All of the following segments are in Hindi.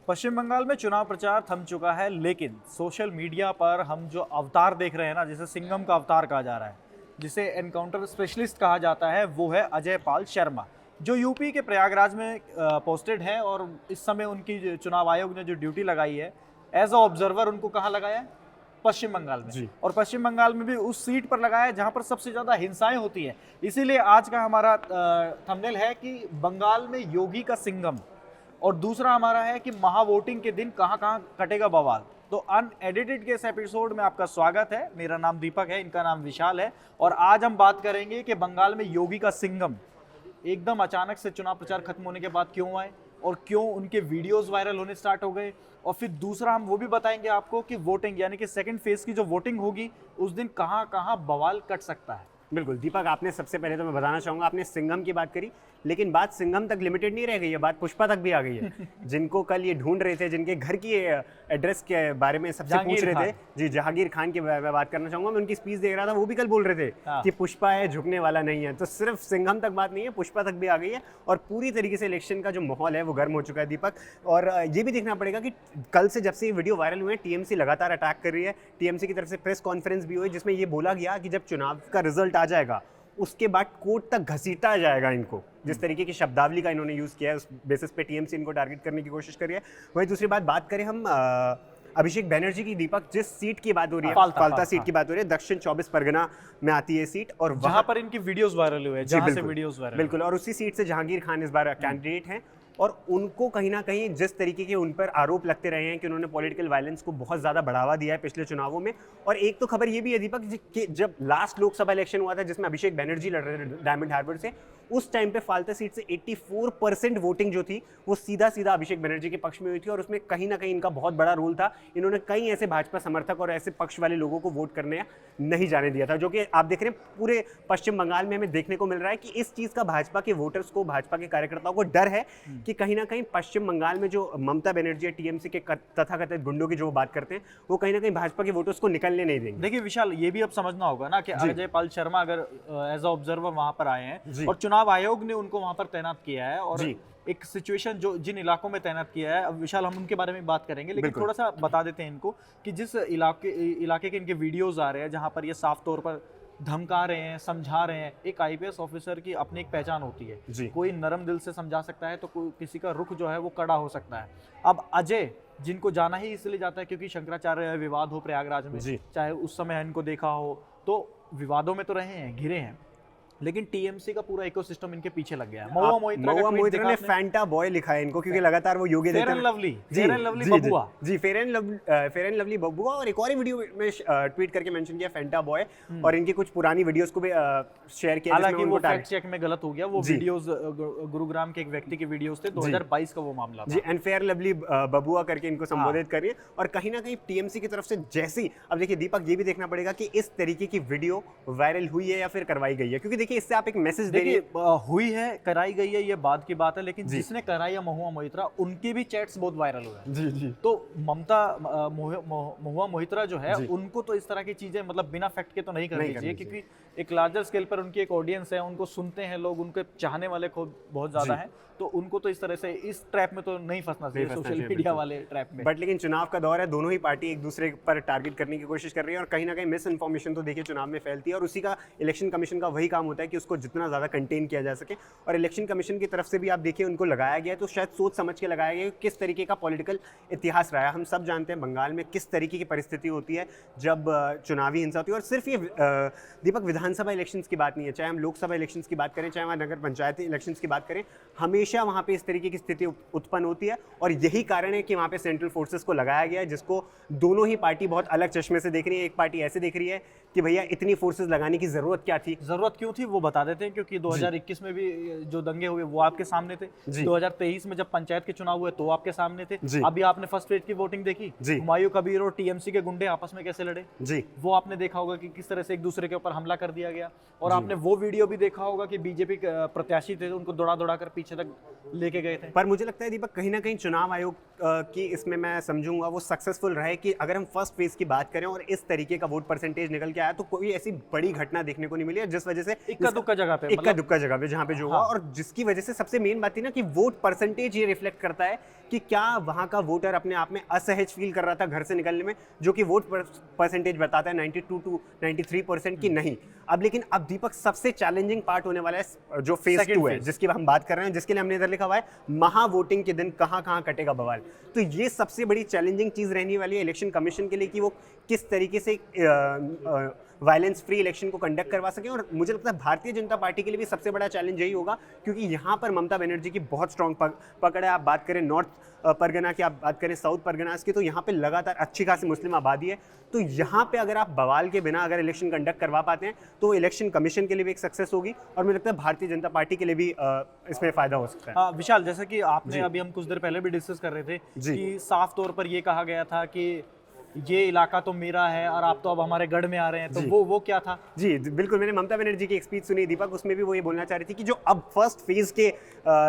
पश्चिम बंगाल में चुनाव प्रचार थम चुका है, लेकिन सोशल मीडिया पर हम जो अवतार देख रहे हैं ना, जिसे सिंघम का अवतार कहा जा रहा है, जिसे एनकाउंटर स्पेशलिस्ट कहा जाता है, वो है अजय पाल शर्मा, जो यूपी के प्रयागराज में पोस्टेड है। और इस समय उनकी चुनाव आयोग ने जो ड्यूटी लगाई है एज अ ऑब्जर्वर, उनको कहाँ लगाया है? पश्चिम बंगाल में। और पश्चिम बंगाल में भी उस सीट पर लगाया है जहां पर सबसे ज्यादा हिंसाएं होती हैं। इसीलिए आज का हमारा थंबनेल है कि बंगाल में योगी का सिंघम, और दूसरा हमारा है कि महा वोटिंग के दिन कहां कहां कटेगा बवाल। तो अनएडिटेड के इस एपिसोड में आपका स्वागत है। मेरा नाम दीपक है, इनका नाम विशाल है, और आज हम बात करेंगे कि बंगाल में योगी का सिंघम एकदम अचानक से चुनाव प्रचार खत्म होने के बाद क्यों आए और क्यों उनके वीडियोस वायरल होने स्टार्ट हो गए। और फिर दूसरा हम वो भी बताएंगे आपको कि वोटिंग यानी कि सेकंड फेज की जो वोटिंग होगी उस दिन कहां कहां बवाल कट सकता है। बिल्कुल दीपक, आपने सबसे पहले तो मैं बताना चाहूँगा, आपने सिंघम की बात करी, लेकिन बात सिंघम तक लिमिटेड नहीं रह गई है, बात पुष्पा तक भी आ गई है। जिनको कल ये ढूंढ रहे थे, जिनके घर की एड्रेस के बारे में सबसे पूछ रहे थे, जी जहांगीर खान की मैं बात करना चाहूँगा। मैं उनकी स्पीच देख रहा था, वो भी कल बोल रहे थे कि पुष्पा है, झुकने वाला नहीं है। तो सिर्फ सिंघम तक बात नहीं है, पुष्पा तक भी आ गई है, और पूरी तरीके से इलेक्शन का जो माहौल है वो गर्म हो चुका है दीपक। और ये भी देखना पड़ेगा कि कल से जब से ये वीडियो वायरल हुए हैं, टीएमसी लगातार अटैक कर रही है। टीएमसी की तरफ से प्रेस कॉन्फ्रेंस भी हुई जिसमें ये बोला गया कि जब चुनाव का रिजल्ट आ जाएगा उसके बाद कोर्ट तक घसीटा जाएगा इनको। जिस तरीके की शब्दावली का इन्होंने यूज़ किया है, उस बेसिस पे टीएमसी इनको टारगेट करने की कोशिश कर रही है। वहीं दूसरी बात करें हम अभिषेक बैनर्जी की दीपक, जिस सीट की बात हो रही है, फाल्ता सीट की बात हो रही है, दक्षिण 24 परगना में आती है सीट, और वहां पर इनकी वीडियोस वायरल हुए हैं, जहां से वीडियोस वायरल, बिल्कुल। और उसी सीट से जहांगीर खान इस बार कैंडिडेट हैं, और उनको कहीं ना कहीं जिस तरीके के उन पर आरोप लगते रहे हैं कि उन्होंने पॉलिटिकल वायलेंस को बहुत ज़्यादा बढ़ावा दिया है पिछले चुनावों में। और एक तो खबर ये भी है दीपक कि जब लास्ट लोकसभा इलेक्शन हुआ था जिसमें अभिषेक बैनर्जी लड़ रहे थे डायमंड हार्बर से, उस टाइम पे फाल्ता सीट से 84% वोटिंग जो थी वो सीधा अभिषेक बैनर्जी के पक्ष में हुई थी, और उसमें कहीं ना कहीं इनका बहुत बड़ा रोल था। इन्होंने कई ऐसे भाजपा समर्थक और ऐसे पक्ष वाले लोगों को वोट करने नहीं जाने दिया था, जो कि आप देख रहे हैं पूरे पश्चिम बंगाल में हमें देखने को मिल रहा है कि इस चीज़ का भाजपा के वोटर्स को, भाजपा के कार्यकर्ताओं को डर है कि कहीं ना कहीं पश्चिम बंगाल में जो ममता बनर्जी, टीएमसी के तथाकथित गुंडों की जो बात करते हैं, वो कहीं ना कहीं भाजपा के वोटर्स को निकलने नहीं देंगे। देखिए विशाल, ये भी अब समझना होगा ना कि अजय पाल शर्मा अगर एज अ ऑब्जर्वर वहां पर आए हैं और चुनाव आयोग ने उनको वहां पर तैनात किया है, और एक सिचुएशन जो जिन इलाकों में तैनात किया है, अब विशाल हम उनके बारे में बात करेंगे, लेकिन थोड़ा सा बता देते हैं इनको कि जिस इलाके के इनके वीडियोस आ रहे हैं जहां पर ये साफ तौर पर धमका रहे हैं, समझा रहे हैं। एक आईपीएस ऑफिसर की अपनी एक पहचान होती है, कोई नरम दिल से समझा सकता है तो कोई किसी का रुख जो है वो कड़ा हो सकता है। अब अजय, जिनको जाना ही इसलिए जाता है क्योंकि शंकराचार्य विवाद हो प्रयागराज में, चाहे उस समय इनको देखा हो, तो विवादों में तो रहे हैं, घिरे हैं, लेकिन टीएमसी का पूरा इकोसिस्टम इनके पीछे लग गया है। महुआ मोइत्रा ने फैंटा बॉय लिखा है इनको, क्योंकि लगातार वो योगी फेयर एंड लवली बबुआ, जी फेयर एंड लवली बबुआ, और एक और वीडियो में ट्वीट करके मेंशन किया फैंटा बॉय, और इनकी कुछ पुरानी वीडियोस को भी शेयर किया। हालांकि वो फैक्ट चेक में गलत हो गया, वो वीडियोस गुरुग्राम के एक व्यक्ति के वीडियोस थे, 2022 का वो मामला था। जी, एंड फेयर लवली बबुआ करके इनको संबोधित करिए। और कहीं ना कहीं टीएमसी की तरफ से जैसी, अब देखिए दीपक, ये भी देखना पड़ेगा कि इस तरीके की वीडियो वायरल हुई है या फिर करवाई गई है, क्योंकि देखिए इससे आप एक मैसेज देखिए हुई है, कराई गई है, ये बात की बात है, लेकिन जिसने कराई है महुआ मोइत्रा, उनके भी चैट्स बहुत वायरल हुए हैं। जी। तो ममता महुआ मोइत्रा जो है, उनको तो इस तरह की चीजें मतलब बिना फैक्ट के तो नहीं करनी चाहिए, क्योंकि एक लार्जर स्केल पर उनकी एक ऑडियंस है, उनको सुनते हैं लोग, उनके चाहने वाले खुद बहुत ज्यादा हैं, तो उनको तो इस तरह से इस ट्रैप में तो नहीं फंसना चाहिए, सोशल मीडिया वाले ट्रैप में। बट लेकिन चुनाव का दौर है, दोनों ही पार्टी एक दूसरे पर टारगेट करने की कोशिश कर रही है, और कहीं ना कहीं मिस इन्फॉर्मेशन तो देखिए चुनाव में फैलती है, और उसी का इलेक्शन कमीशन का वही काम होता है कि उसको जितना ज़्यादा कंटेन किया जा सके। और इलेक्शन कमीशन की तरफ से भी आप देखिए उनको लगाया गया है, तो शायद सोच समझ के लगाया गया किस तरीके का पॉलिटिकल इतिहास रहा है। हम सब जानते हैं बंगाल में किस तरीके की परिस्थिति होती है जब चुनावी हिंसा होती है, और सिर्फ ये दीपक विधानसभा इलेक्शंस की बात नहीं है, चाहे हम लोकसभा इलेक्शंस की बात करें, चाहे वहाँ नगर पंचायती इलेक्शंस की बात करें, हमेशा वहाँ पे इस तरीके की स्थिति उत्पन्न होती है। और यही कारण है कि वहाँ पे सेंट्रल फोर्सेस को लगाया गया है, जिसको दोनों ही पार्टी बहुत अलग चश्मे से देख रही है। एक पार्टी ऐसे देख रही है कि भैया इतनी फोर्सेस लगाने की जरूरत क्या थी, जरूरत क्यों थी वो बता देते हैं, क्योंकि 2021 में भी जो दंगे हुए वो आपके सामने थे, 2023 में जब पंचायत के चुनाव हुए तो आपके सामने थे, अभी आपने फर्स्ट फेज की वोटिंग देखी, हुमायूं कबीर और टीएमसी के गुंडे आपस में कैसे लड़े, वो आपने देखा होगा कि किस तरह से एक दूसरे के ऊपर हमला कर दिया गया। और आपने वो वीडियो भी देखा होगा कि बीजेपी प्रत्याशी थे, उनको दौड़ा कर पीछे तक लेके गए थे। पर मुझे लगता है दीपक कहीं ना कहीं चुनाव आयोग की इसमें मैं समझूंगा वो सक्सेसफुल रहे कि अगर हम फर्स्ट फेज की बात करें और इस तरीके का वोट परसेंटेज निकल के आया तो कोई ऐसी बड़ी घटना देखने को नहीं मिली है, जिस वजह से इक्का दुक्का जगह पे जहाँ पे जो हुआ, और जिसकी वजह से सबसे मेन बात थी ना कि वोट परसेंटेज ये रिफ्लेक्ट करता है कि क्या वहाँ का वोटर अपने आप में असहज फील कर रहा था घर से निकलने में, जो कि वोट परसेंटेज बताता है 92 to 93% की नहीं। अब लेकिन अब दीपक सबसे चैलेंजिंग पार्ट होने वाला है जो फेज Second 2 है, phase। जिसकी हम बात कर रहे हैं, जिसके लिए हमने इधर लिखा हुआ है महा वोटिंग के दिन कहाँ कहाँ कटेगा बवाल। तो ये सबसे बड़ी चैलेंजिंग चीज़ रहने वाली है इलेक्शन कमीशन के लिए कि वो किस तरीके से वायलेंस फ्री इलेक्शन को कंडक्ट करवा सकें। और मुझे लगता है भारतीय जनता पार्टी के लिए भी सबसे बड़ा चैलेंज यही होगा, क्योंकि यहाँ पर ममता बनर्जी की बहुत स्ट्रॉन्ग पकड़ है। आप बात करें नॉर्थ परगना की, आप बात करें साउथ परगनास की, तो यहाँ पे लगातार अच्छी खासी मुस्लिम आबादी है। तो यहाँ पे अगर आप बवाल के बिना अगर इलेक्शन कंडक्ट करवा पाते हैं तो इलेक्शन कमीशन के लिए भी एक सक्सेस होगी, और मुझे लगता है भारतीय जनता पार्टी के लिए भी इसमें फायदा हो सकता है। हाँ विशाल, जैसा कि आपने अभी हम कुछ देर पहले भी डिस्कस कर रहे थे कि साफ तौर पर ये कहा गया था कि ये इलाका तो मेरा है और आप तो अब हमारे गढ़ में आ रहे हैं, तो वो क्या था? जी बिल्कुल, मैंने ममता बनर्जी की एक स्पीच सुनी दीपक, उसमें भी वो ये बोलना चाह रही थी कि जो अब फर्स्ट फेज के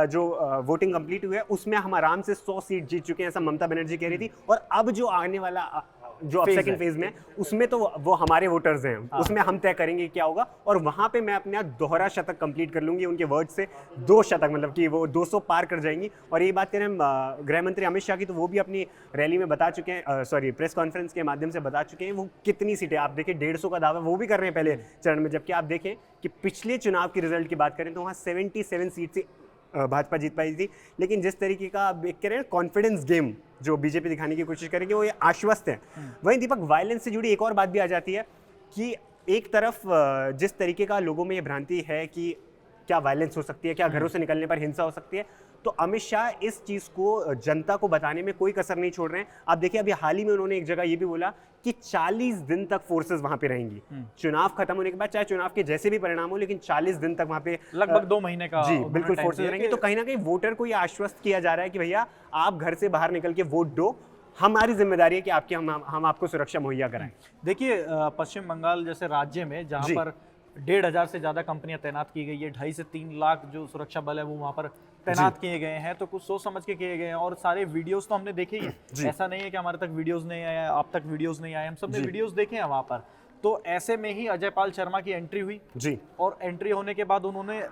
जो वोटिंग कंप्लीट हुई है उसमें हम आराम से 100 सीट जीत चुके हैं, ऐसा ममता बनर्जी कह रही थी। और अब जो आने वाला जो अब सेकंड फेज में उसमें तो वो हमारे वोटर्स हैं, उसमें हम तय करेंगे क्या होगा। और वहां पे मैं अपने दोहरा शतक कंप्लीट कर लूंगी, उनके वर्ड से 2 शतक, मतलब कि वो 200 पार कर जाएंगी। और ये बात करें गृह मंत्री अमित शाह की, तो वो भी अपनी रैली में बता चुके हैं, सॉरी प्रेस कॉन्फ्रेंस के माध्यम से बता चुके हैं वो कितनी सीटें, आप देखें 150 का दावा वो भी कर रहे हैं पहले चरण में। जबकि आप देखें कि पिछले चुनाव की रिजल्ट की बात करें तो वहाँ 77 सीट से भाजपा जीत पाई थी। लेकिन जिस तरीके का आप देख रहे हैं कॉन्फिडेंस गेम जो बीजेपी दिखाने की कोशिश करेगी, वो ये आश्वस्त है। वहीं दीपक वायलेंस से जुड़ी एक और बात भी आ जाती है कि एक तरफ जिस तरीके का लोगों में ये भ्रांति है कि क्या वायलेंस हो सकती है, क्या घरों से निकलने पर हिंसा हो सकती है, तो अमित शाह इस चीज़ को जनता को बताने में कोई कसर नहीं छोड़ रहे हैं। आप देखिए अभी हाल ही में उन्होंने एक जगह ये भी बोला कि 40 दिन तक फोर्सेस वहां पे रहेंगी, चुनाव खत्म होने के बाद, चाहे चुनाव के जैसे भी परिणाम हो, लेकिन 40 दिन तक वहां पे लगभग 2 महीने का जी बिल्कुल फोर्सेस रहेंगे। तो कहीं ना कहीं वोटर को ये आश्वस्त किया जा रहा है कि भैया आप घर से बाहर निकल के वोट दो, हमारी जिम्मेदारी है कि आपकी हम आपको सुरक्षा मुहैया कराएं। देखिए पश्चिम बंगाल जैसे राज्य में जहाँ पर 1,500 से ज़्यादा कंपनियां तैनात की गई है, 2.5 से 3 लाख जो सुरक्षा बल है वो वहाँ पर तैनात किए गए हैं, तो कुछ सोच समझ के किए गए हैं। और सारे वीडियोस तो हमने देखे ही हैं, ऐसा नहीं है कि हमारे तक वीडियोस नहीं आए, आप तक वीडियोस नहीं आए, हम सब ने वीडियोस देखे हैं वहाँ पर। तो ऐसे में ही अजय पाल शर्मा की एंट्री हुई जी, और एंट्री होने के बाद उन्होंने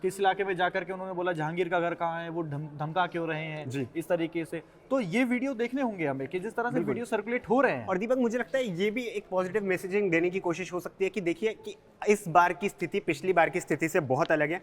किस इलाके में जाकर के उन्होंने बोला जहांगीर का घर कहाँ है, वो धमका क्यों रहे हैं इस तरीके से। तो ये वीडियो देखने होंगे हमें कि जिस तरह से वीडियो सर्कुलेट हो रहे हैं। और दीपक मुझे लगता है ये भी एक पॉजिटिव मैसेजिंग देने की कोशिश हो सकती है कि देखिए कि इस बार की स्थिति पिछली बार की स्थिति से बहुत अलग है।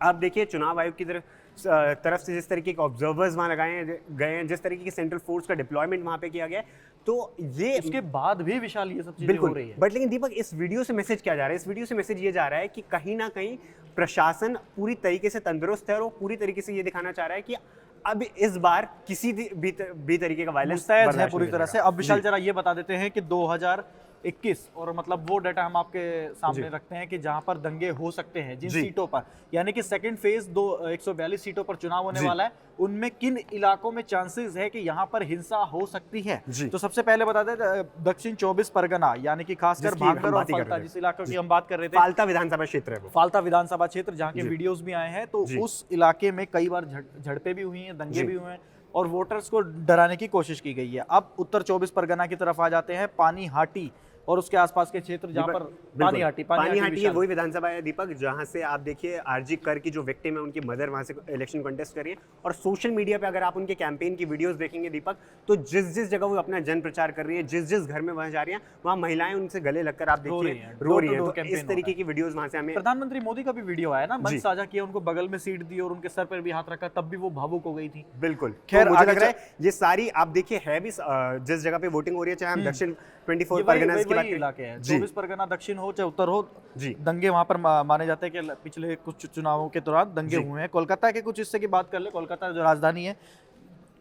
आप देखिए चुनाव आयोग की तरफ से जिस तरीके के ऑब्जर्वर्स वहाँ लगाए गए हैं, जिस तरीके की सेंट्रल फोर्स का डिप्लॉयमेंट वहाँ पे किया गया है, तो ये उसके बाद भी विशाल ये सब चीजें हो रही है। बट लेकिन दीपक इस वीडियो से मैसेज क्या जा रहा है? इस वीडियो से मैसेज ये जा रहा है कि कहीं ना कहीं प्रशासन पूरी तरीके से तंदुरुस्त है और वो पूरी तरीके से ये दिखाना चाह रहा है कि अब इस बार किसी भी तरीके का वायलेंस मुस्तैद है पूरी तरह से। अब विशाल जरा ये बता देते हैं कि 2021 और मतलब वो डाटा हम आपके सामने रखते हैं कि जहां पर दंगे हो सकते हैं जिन सीटों पर, यानी कि सेकंड फेज 142 सीटों पर चुनाव होने वाला है, उनमें किन इलाकों में चांसेस है कि यहां पर हिंसा हो सकती है। तो सबसे पहले बता दें दक्षिण 24 परगना, यानी कि खासकर भांगड़ और फलता, जिस इलाके की हम बात कर रहे थे, फाल्ता विधानसभा क्षेत्र है वो, फाल्ता विधानसभा क्षेत्र, जहाँ के वीडियोस भी आए हैं, तो उस इलाके में कई बार झड़पें भी हुई हैं, दंगे भी हुए हैं और वोटर्स को डराने की कोशिश की गई है। अब उत्तर 24 परगना की तरफ आ जाते हैं, पानीहाटी और उसके आसपास के क्षेत्र जहां पर पानीहाटी है वही विधानसभा है दीपक, जहां से आप देखिए आरजी कर की जो विक्टिम है उनकी मदर वहां से इलेक्शन कंटेस्ट कर रही है। और सोशल मीडिया पे अगर आप उनके कैंपेन की वीडियोस देखेंगे दीपक, तो जिस जगह वो अपना जन प्रचार कर रही है, जिस घर में वहां जा रही है, वहां महिलाएं उनसे गले लगकर आप देखिए रो रही है। तो इस तरीके की वीडियोस वहां से हमें, प्रधानमंत्री मोदी का भी वीडियो आया ना, मंच साझा किया, उनको बगल में सीट दी और उनके सर पर भी हाथ रखा, तब भी वो भावुक हो गई थी। बिल्कुल, खैर मुझे लग रहा है ये सारी आप देखिए है भी जिस जगह पे वोटिंग हो रही है, चाहे हम दक्षिण 24 परगना की बात करें, 24 परगना दक्षिण हो चाहे उत्तर हो, दंगे वहां पर माने जाते हैं कि पिछले कुछ चुनावों के दौरान दंगे हुए हैं। कोलकाता के कुछ हिस्से की बात कर ले, कोलकाता जो राजधानी है,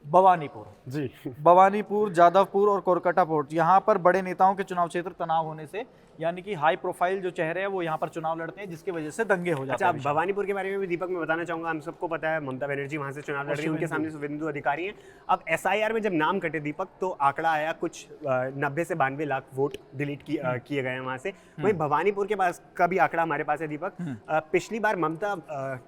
भवानीपुर, जादवपुर और कोलकाता पोर्ट, यहाँ पर बड़े नेताओं के चुनाव क्षेत्र तनाव होने से, यानी कि हाई प्रोफाइल जो चेहरे हैं वो यहाँ पर चुनाव लड़ते हैं, जिसकी वजह से दंगे हो जाते हैं। अच्छा, भवानीपुर के बारे में भी दीपक मैं बताना चाहूंगा, हम सबको पता है ममता बनर्जी वहां से चुनाव लड़ रही है, उनके सामने शुभेंदु अधिकारी हैं। अब SIR में जब नाम कटे दीपक, तो आंकड़ा आया कुछ 90 से 92 लाख वोट डिलीट किए गए हैं वहां से। वहीं भवानीपुर के पास का भी आंकड़ा हमारे पास है दीपक। पिछली बार ममता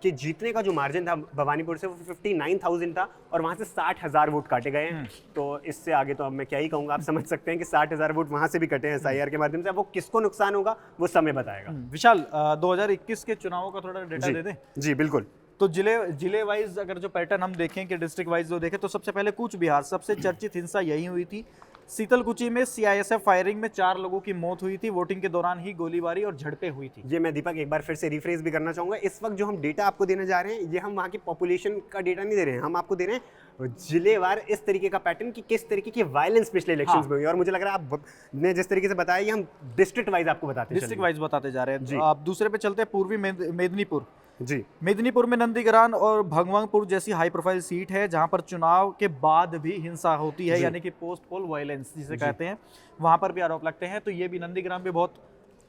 के जीतने का जो मार्जिन था भवानीपुर से, वो 59,000 था और वहां से 60,000 वोट काटे गए हैं। तो इससे आगे तो अब मैं क्या ही कहूंगा, आप समझ सकते हैं कि 60,000 वोट वहां से भी कटे हैं SIR के माध्यम से। अब वो किसको नुकसान होगा वो समय बताएगा। विशाल 2021 के चुनावों का थोड़ा डेटा दे दें? जी बिल्कुल। तो जिले वाइज अगर जो पैटर्न हम देखें कि डिस्ट्रिक्ट वाइज जो देखें तो सबसे पहले कूच बिहार, सबसे चर्चित हिंसा यही हुई थी। शीतलकुची में सीआईएसएफ फायरिंग में 4 लोगों की मौत हुई थी। वोटिंग के दौरान ही गोलीबारी और झड़पें हुई थी। ये मैं दीपक एक बार फिर से रिफ्रेश भी करना चाहूँगा। इस वक्त जो हम डेटा आपको देने जा रहे हैं, ये हम वहाँ की पॉपुलेशन का डेटा नहीं दे रहे हैं, हम आपको दे रहे हैं जिलेवार इस तरीके का पैटर्न कि किस तरीके की वायलेंस पिछले इलेक्शंस में हुई। और मुझे लग रहा है आपने जिस तरीके से बताया, ये हम डिस्ट्रिक्ट वाइज आपको बताते हैं, डिस्ट्रिक्ट वाइज बताते जा रहे हैं। आप दूसरे पे चलते हैं, पूर्वी मेदिनीपुर जी। मेदिनीपुर में नंदीग्राम और भगवानपुर जैसी हाई प्रोफाइल सीट है जहां पर चुनाव के बाद भी हिंसा होती है, यानी कि पोस्ट पोल वायलेंस जिसे कहते हैं, वहां पर भी आरोप लगते हैं। तो ये भी नंदीग्राम भी बहुत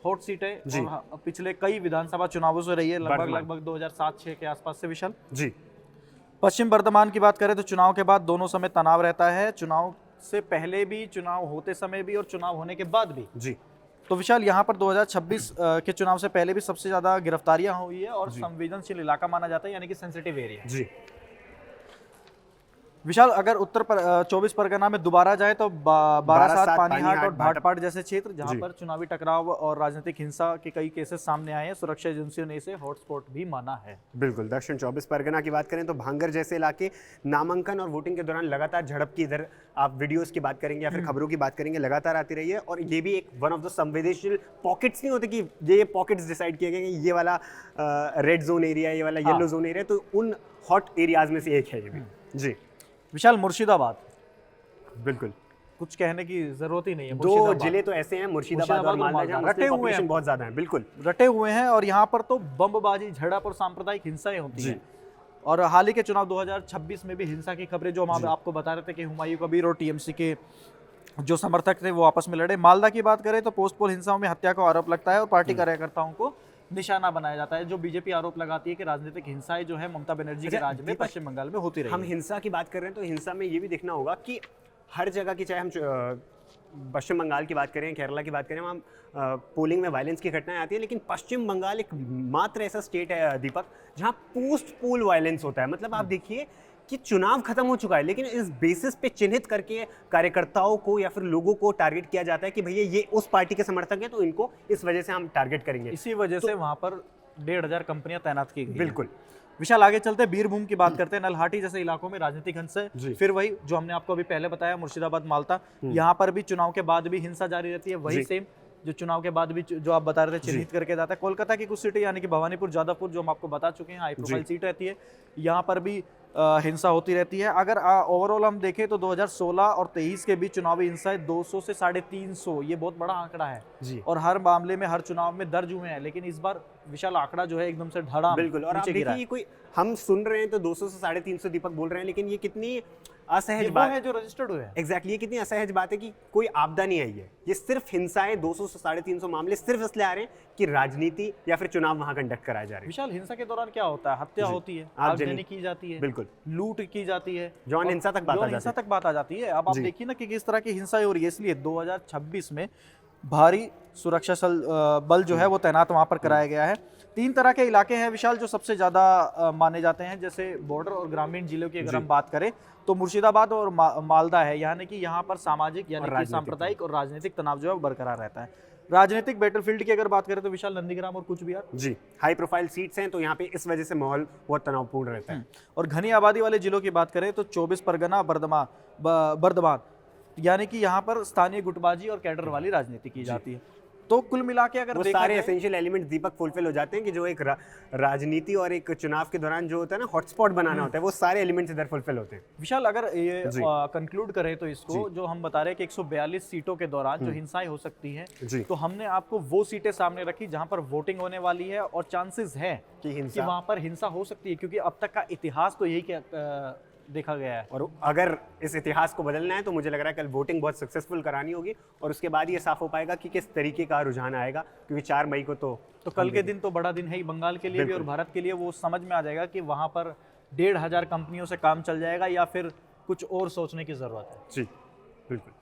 हॉट सीट है और पिछले कई विधानसभा चुनावों से रही है, लगभग 2007-06 के आसपास से। विशाल जी। पश्चिम बर्धमान की बात करें तो चुनाव के बाद दोनों समय तनाव रहता है, चुनाव से पहले भी, चुनाव होते समय भी और चुनाव होने के बाद भी जी। तो विशाल यहाँ पर 2026 के चुनाव से पहले भी सबसे ज्यादा गिरफ्तारियां हुई है और संवेदनशील इलाका माना जाता है, यानी कि सेंसिटिव एरिया जी। विशाल अगर उत्तर 24 परगना में दोबारा जाए तो बारासात, पानीहाट और भाटपाट जैसे क्षेत्र जहां पर चुनावी टकराव और राजनीतिक हिंसा के कई केसेस सामने आए हैं, सुरक्षा एजेंसियों ने इसे हॉटस्पॉट भी माना है। बिल्कुल। दक्षिण 24 परगना की बात करें तो भांगर जैसे इलाके नामांकन और वोटिंग के दौरान लगातार झड़प की, इधर आप वीडियोस की बात करेंगे या फिर खबरों की बात करेंगे, लगातार आती रही है। और ये भी एक वन ऑफ द संवेदनशील पॉकेट्स नहीं होते कि ये पॉकेट्स डिसाइड किए गए ये वाला रेड जोन एरिया, ये वाला येलो जोन एरिया, तो उन हॉट एरियाज में से एक है ये भी। जी। विशाल मुर्शिदाबाद, बिल्कुल कुछ कहने की जरूरत ही नहीं है। दो जिले तो ऐसे हैं, मुर्शिदाबाद और मालदा, जहां रटे हुए हैं, बहुत ज्यादा है। बिल्कुल रटे हुए हैं और यहाँ पर तो बमबाजी, झड़प और सांप्रदायिक हिंसाएं होती हैं। और हाल ही के चुनाव 2026 में भी हिंसा की खबरें जो हम आपको बता रहे थे कि हुमायूं कबीर और टीएमसी के जो समर्थक थे वो आपस में लड़े। मालदा की बात करें तो पोस्ट पोल हिंसाओं में हत्या का आरोप लगता है और पार्टी कार्यकर्ताओं को निशाना बनाया जाता है। जो बीजेपी आरोप लगाती है कि राजनीतिक हिंसाएं जो है ममता बनर्जी के राज में पश्चिम बंगाल में होती रही। हम हिंसा की बात कर रहे हैं तो हिंसा में ये भी देखना होगा कि हर जगह की, चाहे हम पश्चिम बंगाल की बात करें, केरला की बात करें, वहाँ पोलिंग में वायलेंस की घटनाएं आती है, लेकिन पश्चिम बंगाल एक मात्र ऐसा स्टेट है दीपक जहाँ पोस्ट पोल वायलेंस होता है। मतलब आप देखिए कि चुनाव खत्म हो चुका है, लेकिन इस बेसिस पे चिन्हित करके कार्यकर्ताओं को या फिर लोगों को टारगेट किया जाता है कि भैया ये उस पार्टी के समर्थक हैं तो इनको इस वजह से हम टारगेट करेंगे। इसी वजह से वहां पर 1,500 कंपनियां तैनात की गई। बिल्कुल। विशाल आगे चलते हैं, बीरभूम की बात करते हैं। नलहाटी जैसे इलाकों में राजनीतिक हिंसा, फिर वही जो हमने आपको अभी पहले बताया, मुर्शिदाबाद, माल्टा, यहाँ पर भी चुनाव के बाद भी हिंसा जारी रहती है। वही सेम जो चुनाव के बाद भी जो आप बता रहे थे चिन्हित करके जाता है। कोलकाता की कुछ सीटें यानी कि भवानीपुर, जादवपुर जो हम आपको बता चुके हैं, हाई प्रोफाइल सीट रहती है, यहाँ पर भी हिंसा होती रहती है। अगर ओवरऑल हम देखें तो 2016 और 23 के बीच चुनावी हिंसा 200 से 350, ये बहुत बड़ा आंकड़ा है जी। और हर मामले में, हर चुनाव में दर्ज हुए हैं, लेकिन इस बार विशाल आंकड़ा जो है एकदम से ढाड़ा। बिल्कुल। और आप देखिए कोई हम सुन रहे हैं तो 200 से 350 दीपक बोल रहे हैं, लेकिन ये कितनी असहज बात है जो रजिस्टर्ड हुए हैं। एग्जैक्टली, ये कितनी असहज बात है कि कोई आपदा नहीं आई है। ये सिर्फ हिंसाएं, 200 से 350 मामले सिर्फ इसलिए आ रहे हैं कि राजनीति या फिर चुनाव वहां कंडक्ट कराए जा रहे हैं। विशाल हिंसा के दौरान क्या होता है? हत्या होती है, आगजनी की जाती है, बिल्कुल, लूट की जाती है, जौन हिंसा तक बात आ जाती है। अब आप देखिए ना कि किस तरह की हिंसा हो रही है। इसलिए 2026 में भारी सुरक्षा बल जो है वो तैनात वहां पर कराया गया है। 3 तरह के इलाके हैं विशाल जो सबसे ज्यादा माने जाते हैं, जैसे बॉर्डर और ग्रामीण जिलों की अगर हम बात करें तो मुर्शिदाबाद और मालदा है, यानी कि यहाँ पर सामाजिक यानी कि सांप्रदायिक और राजनीतिक तनाव जो है वो बरकरार रहता है। राजनीतिक बैटलफील्ड की अगर बात करें तो विशाल नंदीग्राम और कूच बिहार जी हाई प्रोफाइल सीट्स हैं, तो यहाँ पे इस वजह से माहौल बहुत तनावपूर्ण रहता है। और घनी आबादी वाले जिलों की बात करें तो 24 परगना, बर्धमान, यानी कि यहाँ पर स्थानीय गुटबाजी और कैडर वाली राजनीति की जाती है। तो कुल मिला के अगर वो सारे एसेंशियल एलिमेंट दीपक फुलफिल हो जाते हैं कि जो एक राजनीति और एक चुनाव के दौरान जो होता है ना हॉटस्पॉट बनाना होता है, वो सारे एलिमेंट्स इधर फुलफिल होते हैं। विशाल अगर ये कंक्लूड करें तो इसको जो हम बता रहे हैं कि 142 सीटों के दौरान जो हिंसाएं हो सकती हैं, तो हमने आपको वो सीटें सामने रखी जहां पर वोटिंग होने वाली है और चांसेस है कि वहां पर हिंसा हो सकती है, क्योंकि अब तक का इतिहास तो यही देखा गया है। और अगर इस इतिहास को बदलना है तो मुझे लग रहा है कल वोटिंग बहुत सक्सेसफुल करानी होगी और उसके बाद ये साफ हो पाएगा कि किस तरीके का रुझान आएगा, क्योंकि 4 मई को तो कल के दिन तो बड़ा दिन है ही बंगाल के लिए भी और भारत के लिए। वो समझ में आ जाएगा कि वहां पर 1,500 कंपनियों से काम चल जाएगा या फिर कुछ और सोचने की जरूरत है। जी बिल्कुल।